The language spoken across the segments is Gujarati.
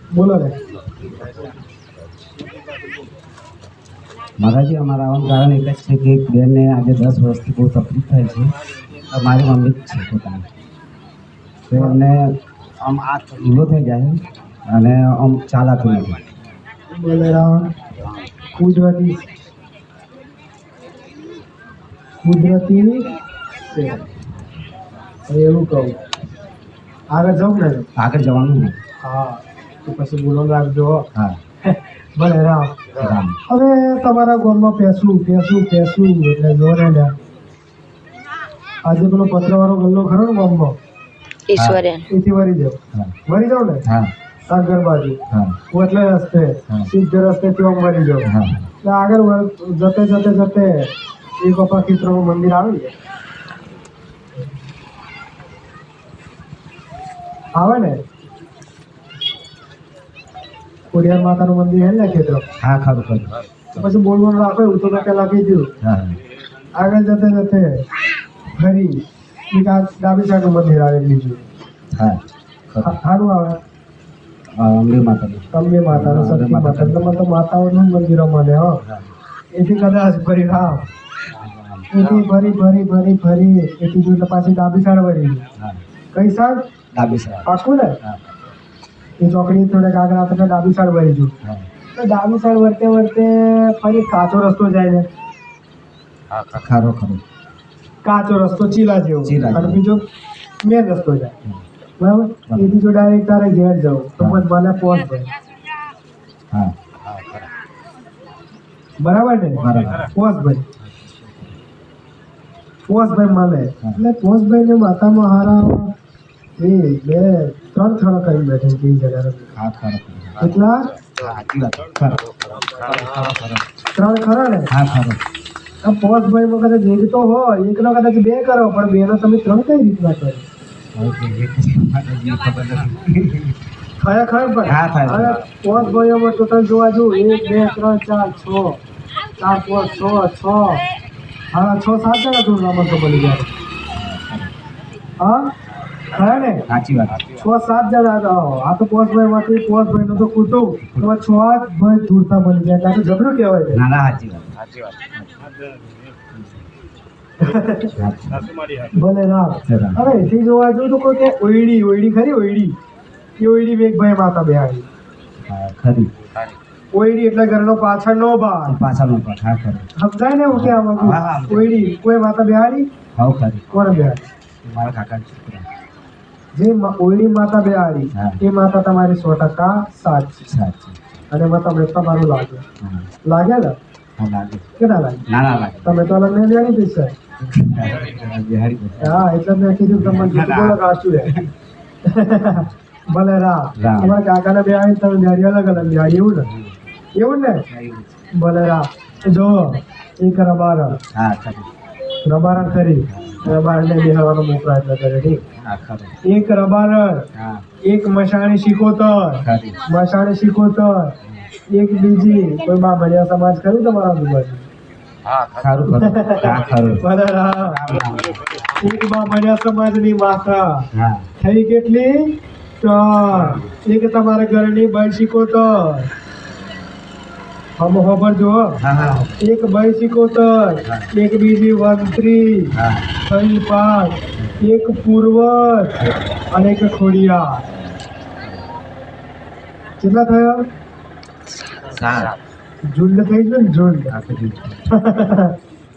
બોલો ને માતાજી અમારા આવવાનું કારણ એક જ છે કે એક બેનને આજે 10 વર્ષથી બહુ તકલીફ થાય છે. મારી મમ્મી જ છે પોતાની. તો એમને આમ આ ઢીલો થઈ જાય અને આમ ચાલાતું નથી. બલરામ કુદરતી છે. હવે એવું કહું આગળ જાઉં ને આગળ જવાનું ને. હા તો પછી બોલો રાખજો. હા બલરામ રામ. હવે તમારા ગામમાં પેસું એટલે જો ને લ્યા. આજે પેલો પત્રવાળો ગલ્લો ખરો ને ગામમાં ઈશ્વર્યન એથી વરી જાવ હા વરી જાવ ને હા સાગર બાજુ હા એટલે રસ્તે હા. સીધે રસ્તે ત્યાં મરી જાવ હા એટલે આગળ જતે એક અપા ક્ષેત્રમાં મંદિર આવે ને આવે ને ખોડિયાર માતાનું મંદિર હે ને ક્ષેત્ર હા ખરું ખરું. પછી બોલવાનું રાખો એવું તો મેં પેલા કીધું હા આગળ જતે ફરી એક આ ડાબી સાઈડનું મંદિર આવે બીજું હા ખરું. સારું આવે અંબે માતાજી. અંબે માતાનું શક્તિ માતા એટલે મને તો માતાઓનું જ મંદિરો મને હો હા એથી કદાચ ફરી રામ એથી ફરી એથી જો એટલે પાછી ડાબી સાઈડ વળી હા કઈ સાઈડ ડાબી સાઈડ. પાકું ને હા એ ચોકડી થોડેક આગળ આપણે ડાબી સાઈડ વળી જુ હા તો ડાબી સાઈડ વર્તે ફરી કાચો રસ્તો જાય ને ખરો ખરો. કાચો રસ્તો ચીલા જેવો ચીલા જેવો. અને બીજો મેન રસ્તો જાય બરાબર એથી જો ડાયરેક્ટ તારે ઘેર જાવ તો હા. મને પહોંચ ભાઈ હા બરાબર ને બરાબર. પોસભાઈ મળે હા. એટલે પોસભાઈ ને માતા મહારાજ એ 2-3 સ્થળ કરી બેઠે છે એ જગ્યાએ હા ખરો ખરો. એટલા સાચી વાત. ખરો ખરો ખરો. 3 ખરા ને હા ખરો. આ પોસભાઈ માં કદાચ એક તો હોય એકનો કદાચ 2 કરો પણ 2 નો તમે 3 કઈ રીતના કરો ખરા પણ હા, થાય. હવે પોસભાઈઓમાં ટોટલ જોવા જવું 1 2 3 4 6 7 જણા તું નામ તો બોલી જાય હા ખરા ને સાચી વાત. 6-7 જણા હતા આ તો પોસભાઈ માંથી પોસભાઈ નું તો કુટુંબ એમાં 6 ભાઈ ધૂળતા બની જાય એટલે આ તો જબરું કહેવાય છે ના ના સાચી વાત. ભલે રામ રામ. હવે એથી જોવા જવું તો કોઈ કે ઓયડી ખરી ઓયડી એ ઓયડી વેગભાઈ માતા બેહાડી હા ખરી. ઓયડી એટલે ઘરનો પાછળનો ભાગ પાછળનો પાઠ. હા ખરું. સમજાય ને હું કે હા, હા. આમાં ઓયડી કોઈ માતા બેહાડી હાવ ખરી. કોણ બેહાડી મારા કાકા છોકરા. જે ઓયડી માતા બેહાડી હા. એ માતા તમારી 100% સાચી સાચી. અને એમાં તમને તમારું લાગે હા લાગે ને હા લાગે. કે ના લાગે ના ના લાગે. તમે તો અલગ નહીં જાણી દઈશ બિહારી બોલે. હા એટલે મેં કીધું તમને જૂઠું બોલો કાચું રે ભલે રામ રામ. તમારા કાકાને બેહાડી તમે બેહાડી અલગ બેહાડી એવું ને ભલે રામ જો એક રબારણ હા ખરી. ખરી રબારણને બેહાડવાનો મોકલા એટલે કરે ઠીક હા ખરું. એક રબારણ હા એક મશાણી શીખોતર ખરી. એક બીજી કોઈ બા ભણ્યા સમાજ ખરું તમારા આજુબાજુ ખરું ખરું. હા ખરું. ભલે રામ એક બા ભણ્યા સમાજની માતા હા થઈ કેટલી 3 એક તમારા ઘરની બાઈ શીખોતર ખબર જો હા હા એક બાઈ શીખોતર એક બીજી વંત્રી હા થઈ 5 એક પૂર્વજ અને એક ખોડિયાર કેટલા થયા સારા. ઝુંડ થઈ ગયું ને ઝુંડ હા ખરી.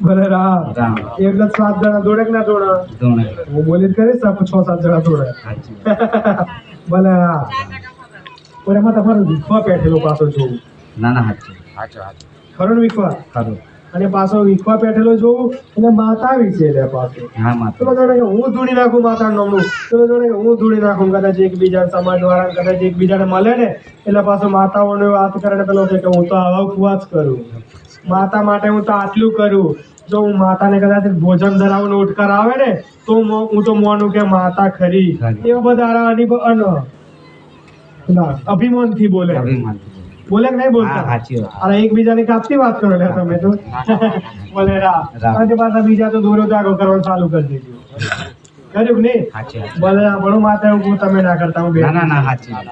ભલે રામ રામ. એટલે 7 જણા જોડે કે ના જોડે દોણે. હું બોલી જ કરીશ 6-7 જણા જોડે સાચી વાત. ભલે રામ પણ એમાં તમારો વિખવા પેઠેલો પાછો જોવું ના ના સાચી. ખરો ને વિખવા ખરું. અને પાછો વિખવા પેઠેલો જોવું એટલે માતા વિશે રે પાછો હા પેલો માતા. જોડે કે હું ધૂણી નાખું માતાનું નામનું પેલો જોડે કે હું ધૂણી નાખું કદાચ એકબીજા સમાજ વાળા કદાચ એકબીજાને મળે ને એટલે પાછો માતાઓને વાત કરે ને પેલો કહે કે હું તો આવા ઉપવાસ કરું માતા માટે હું તો આટલું કરું જો હું માતાને કદાચ ભોજન ધરાવવાનો ઉઠકાર આવે ને તો હું તો માનું કે માતા ખરી ખરી. એવા બધા અભિમાનથી બોલે અભિમાન. બોલે કે નહીં હા બોલતા સાચી વાત. અરે એકબીજાની કાપતી વાત કરો લે તમે તો બોલે રામ. અને પાછા બીજા તો દોરો જાગો કરવાનું ચાલુ કરી દીધું કર્યું કે નહીં સાચી વાત. બોલે આપણું માતા એવું તમે ના કરતા હું ના ના ના સાચી વાત.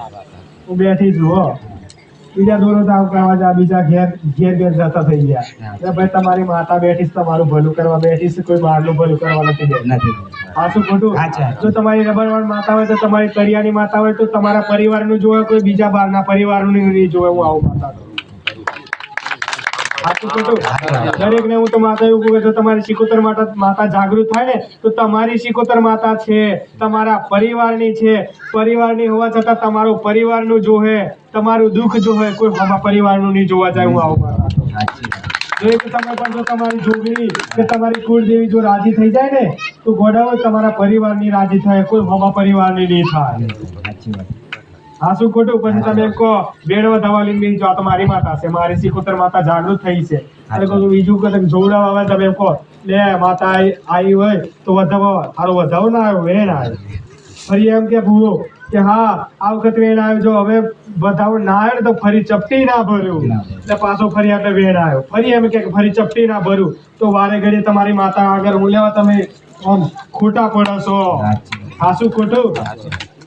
હું બેઠી છું હો. બીજા દોરો તો આવવા જા, બીજા ઘેર ઘેર ઘેર જતા થઈ ગયા. એટલે ભાઈ તમારી માતા બેઠી છે, તમારું ભલું કરવા બેઠી છે, કોઈ બહારનું ભલું કરવા નથી બેઠી. નથી. આ શું ખોટું? સાચા. જો તમારી રબરવાળ માતા હોય તો તમારી કરિયાની માતા હોય તો તમારા પરિવારનું જોવે, કોઈ બીજા બહારના પરિવારનું નહીં જોવે. હું આવું માતા કરું. સાચું ખોટું? દરેકને હું તો માતા એવું કહું કે જો તમારી સિકોતર માતા જાગૃત થાય ને તો તમારી સિકોતર માતા છે, તમારા પરિવારની છે. પરિવારની હોવા છતાં તમારું પરિવારનું જોહે, તમારું દુઃખ જોહે, કોઈ હમા પરિવારનું નહીં જોવા જાય. હું આવું માતા કરું. સાચી. એક સમય પર જો તમારી જોગણી કે તમારી કુળદેવી જો રાજી થઈ જાય ને તો ગોડાઓ તમારા પરિવારની રાજી થાય, કોઈ હમા પરિવારની નહીં થાય. સાચી વાત. હા શું ખોટું? પછી તમે એમ કહો બેડવા દવા લઈને બેસી જાઓ તો મારી માતા છે, મારી સિકોતર માતા જાગૃત થઈ છે. અને કહું બીજું કે જોવડાવ આવે તમે એમ કહો લે માતા આવી હોય તો વધાવો, સારો વધાવો ના આવ્યો, વેણ આવ્યો. ફરી એમ કે ભૂવો કે હા આ વખત વેણ આવ્યો, જો હવે વધાવો ના આવ્યો ને તો ફરી ચપટી ના ભર્યું એટલે પાછો ફરી આપણે વેણ આવ્યો. ફરી એમ કે ફરી ચપટી ના ભર્યું તો વારે ઘડીએ તમારી માતા આગળ હું લેવા તમે આમ ખોટા પડો છો. હા શું ખોટું?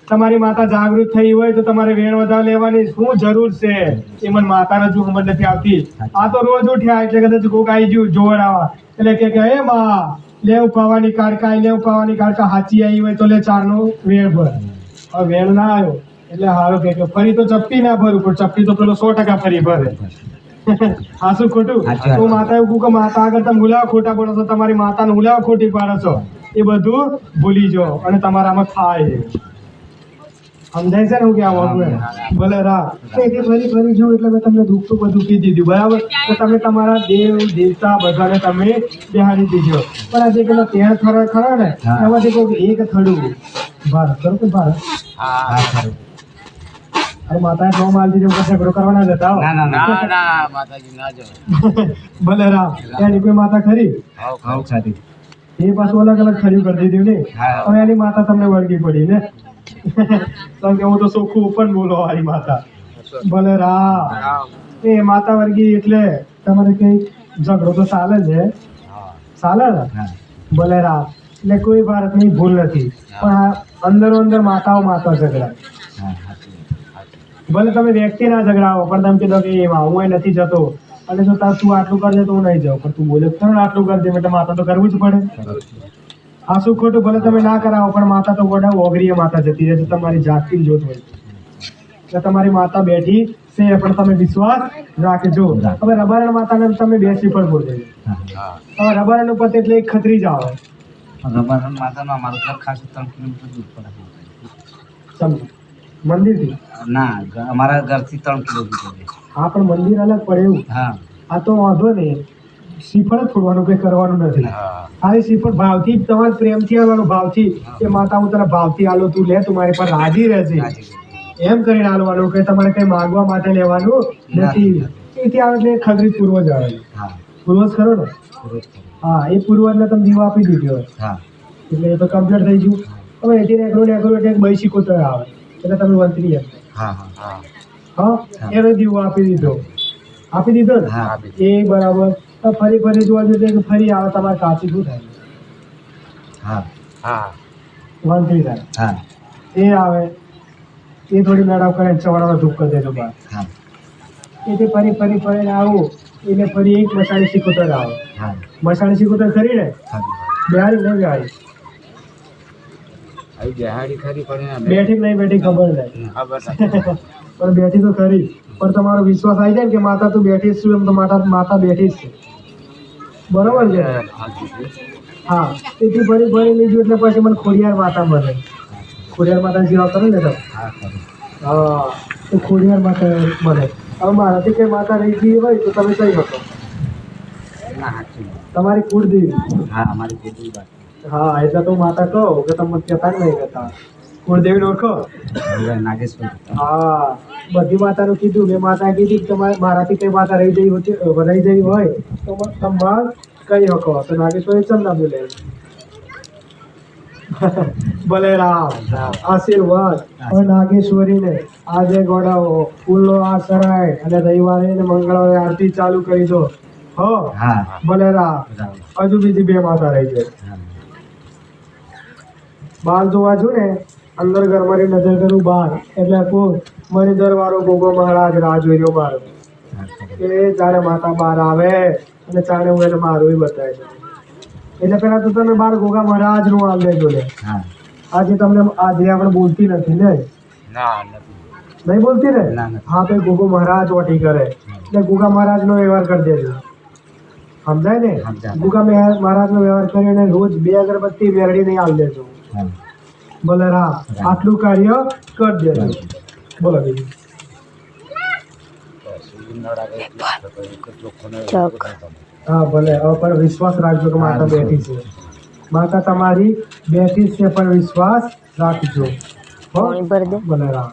તમારી માતા જાગૃત થઈ હોય તો તમારે વેણ વધાવ લેવાની શું જરૂર છે? એ મને માતાને જો સમજ નથી આવતી. આ તો રોજ ઉઠ્યા એટલે કદાચ કોક આવી ગયું જોવડાવા એટલે કે હે માં લેવ પાવાની કાડકા, લેવ પાવાની કાડકા હાચી આવી હોય તો લે ચારનો વેણ ભર. હવે વેણ ના આવ્યો એટલે હારો કે ફરી તો ચપટી ના ભરું, પણ ચપટી તો પેલો 100% ફરી ભરે. હા શું ખોટું? તો માતા એવું કહું કે માતા આગળ તમે હુલાવા ખોટા પડો છો, તમારી માતાને હુલાવા ખોટી પાડો છો, એ બધું ભૂલી જાઓ અને તમારામાં થાય. સમજાય છે ને હું ક્યાં વાગું? ભલે રા કે ફરી ફરી જો એટલે મેં તમને દુઃખ તો બધું કહી દીધું, બરાબર? તો તમે તમારા દેવ દેવતા બધાને તમે બેહાડી દીધો. પણ આજે પેલા ત્યાં ખરા ને એમાંથી કોઈ એક થડું ભારત ખરું કે ભારત અરે માતા નો માલ દીધો પછી ઝઘડો કરવાના જતા હો. ના ના ના. ના માતાજી ના જો. ભલે રામ એની કોઈ માતા ખરી? હાવ સારી. એ પાછું અલગ અલગ ખર્યું કરી દીધું ને. હવે એની માતા તમને વળગી પડી ને. કારણ કે હું તો ચોખ્ખું પણ બોલો મારી માતા. ભલે રામ એ માતા વર્ગી એટલે તમારે કઈ ઝઘડો તો ચાલે છે, ચાલે ને? ભલે રામ એટલે કોઈ ભારતની ભૂલ નથી, પણ આ અંદરો અંદર માતાઓ માતા ઝઘડા. ભલે તમે વ્યક્તિ ના ઝઘડાવો પણ તમે કીધો કે એમાં હું અહીં નથી જતો અને જો તું આટલું કરજે તો હું નહીં જાઉં, પણ તું બોલે ખરો ને આટલું કરજે એટલે માતા તો કરવું જ પડે. આ શું ખોટું? ભલે તમે ના કરાવો પણ માતા તો ગોડા ઓગરીએ માતા જતી રહે છે, તમારી જાતથી જોત હોય એટલે તમારી માતા બેઠી છે પણ તમે વિશ્વાસ રાખજો. હવે રબારણ માતાને તમે બેસી પણ બોલજો. હવે રબારણ ઉપર એટલે એક ખતરી જ આવે. રબારણ માતાનો અમારું ઘર ખાસું 3 કિલોમીટર દૂર પડે. સમજો મંદિરથી? ના, અમારા ઘરથી 3 કિલોમીટર. હા પણ મંદિર અલગ પડે એવું. હા. આ તો વાંધો નહીં, શ્રીફળ જ છોડવાનું કઈ કરવાનું નથી. ખાલી શ્રીફળ ભાવથી તમારે પ્રેમથી આવવાનું, ભાવથી કે માતા હું તને ભાવથી આલો, તું લે, તું મારી પર રાજી રહેજે એમ કરીને આલવાનું, કે તમારે કઈ માંગવા માટે લેવાનું નથી. એથી આવે એટલે ખગરી પૂર્વજ આવે. પૂર્વજ ખરો ને? હા એ પૂર્વજને તમે દીવા આપી દીધો એટલે એ તો કમ્પ્લીટ થઈ ગયું. હવે એથી નેકરું એટલે એક બઈ સિકોતર આવે એટલે તમે વંતરી એમ. હા એનો દીવો આપી દીધો ને એ બરાબર. ફરી ફરી જોવા જઈએ કે ફરી આવે તમારે કાચી શું થાય? વંતરી થાય. એ આવે એ થોડી મેળાવ કરે ચવાડામાં ધૂપ કરી દેજો બહાર. એથી ફરી ફરી ફરીને આવું એટલે ફરી એક મસાણી સિકોતર આવે. મસાણી સિકોતર ખરી ને? બિહારી નહીં બિહારી? બેઠી નહીં બેઠી ખબર નહીં પણ બેઠી તો ખરી. પણ તમારો વિશ્વાસ આવી જાય ને કે માતા તું બેઠી જ છું એમ તો માતા બેઠી જ છે, બરોબર છે? હા એથી ફરી ફરી લીધું એટલે પછી મને ખોડિયાર માતા મળે. ખોડિયાર માતા સેવા કરો ને તમે? હા તો ખોડિયાર માતા મળે. હવે મારાથી કઈ માતા રહી ગઈ હોય તો તમે કઈ શકો? તમારી કુળદેવી? હા એટલે તો માતા કહો કે તમે કહેતા નહીં કહેતા. કુળદેવી ઓળખો? હા બધી માતાનું કીધું. મેં માતા કીધી કે તમારે મારાથી કઈ માતા રહી જઈ હોય તો તમે કહી શકો. તો નાગેશ્વરી ચમ ના બોલે? ભલે રામ આશીર્વાદ. હવે નાગેશ્વરીને આજે ગોડાઓ ફૂલનો આ સરાય અને રવિવારે ને મંગળવારે આરતી ચાલુ કરી દો. હો ભલે રામ. હજુ બીજી 2 માતા રહી જાય. બાર જોવા જો ને અંદર ઘરમાંની નજર કરું બહાર એટલે કોઈ મણિધર વાળો ગોગો મહારાજ રાહ જોઈ રહ્યો મારો એ જાણે માતા બહાર આવે અને જાણે હું એને મારું બતાવે છે એટલે પેલા તો તમે બાર ગોગા મહારાજ નું આલ દેજો લે હા આજે તમને આજે આપણે બોલતી નથી ને ના નથી નહીં બોલતી ને ના, નથી. હા તો ગોગો મહારાજ ઓટી કરે એટલે ગોગા મહારાજ નો વ્યવહાર કરી દેજો સમજાય ને સમજાય. ગોગા મહારાજ નો વ્યવહાર કરીને રોજ 2 અગરબત્તી મેરડી નહીં આલ દેજો હા બોલે રામ આટલું કાર્ય કરી દેજો બોલો બીજું હા ભલે હવે પણ વિશ્વાસ રાખજો કે માતા બેઠી છે માતા તમારી બેઠી છે પણ વિશ્વાસ રાખજો હો? ભલે રામ